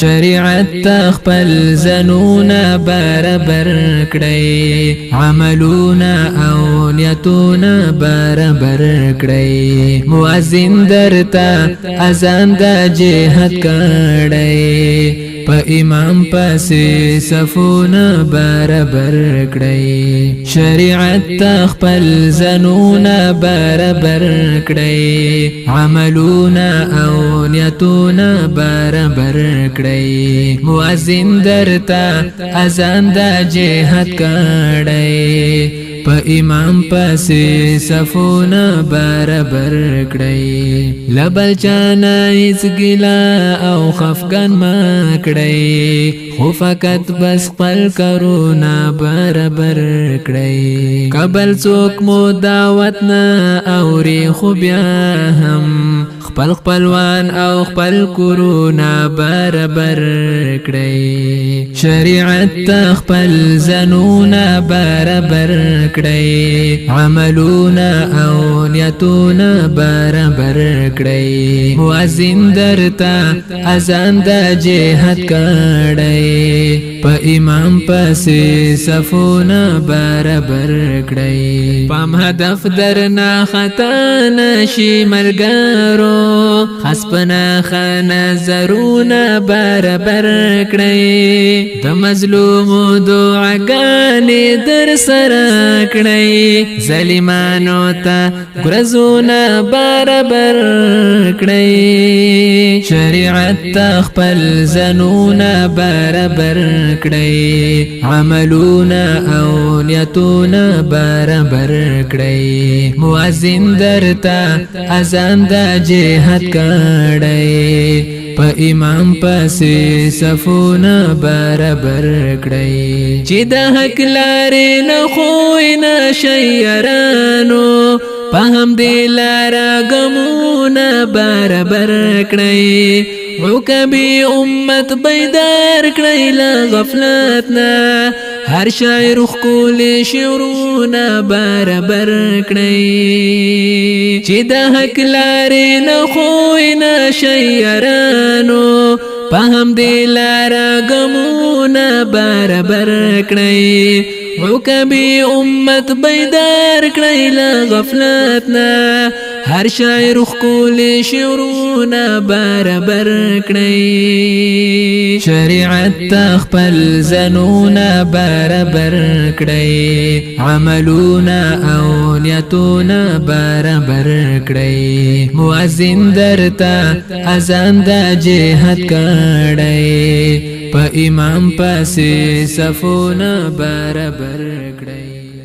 شریعت تخپل زنونا برابر کړی عملونا او نیتونا برابر کړی مؤذن درتا اذان د جهاد کړی په امام پسې صفونه برابر کړی شریعت تخپل زنونا برابر کړی عملونا او نیتونا برابر کړی مؤذن درتا اذان د جهاد کړی په امام پسې صفونه برابر کړی لبل چانا هیڅ ګیلا او خفګان ما کړی خو فقط بس خپل کرونا برابر کړی قبل څوک مو دعوت نه اوري خو بیا هم خپل خپلوان او خپل کرونا برابر کړی شریعت تخپل زنونا برابر کړی عملونا او نیتونا برابر کړی مؤذن درتا اذان د جهاد کړی په امام پسې صفونه برابر کړی پام هدف درنا خطا نشي ملګرو خسپنا نظرونه برابر کړی د مظلوم دعاګانې در سره کړی ظالمانو ته ګرځونه برابر کړی شریعت تخپل زنونا برابر کړی عملونا او نیتونا برابر کړی مؤذن درتا اذان د جهاد کړی په امام پسې صفونه برابر کړی چې د حق لارې نه خوی نه شیرانو په همدې لاره ګامونه برابر کړی عقبی امت بیدار کړی له غفلت نه هر شاعر ښکلي شعرونه برابر کړی چې د حق لارې نه خوی نه شیرانو په همدې لاره ګامونه برابر کړی عقبی امت بیدار کړی له غفلت نه هر شاعر ښکلي شعرونه برابر کړی شریعت تخپل زنونا برابر کړی عملونا او نیتونا برابر کړی مؤذن درتا اذان د جهاد کړی په امام پسې صفونه برابر کړی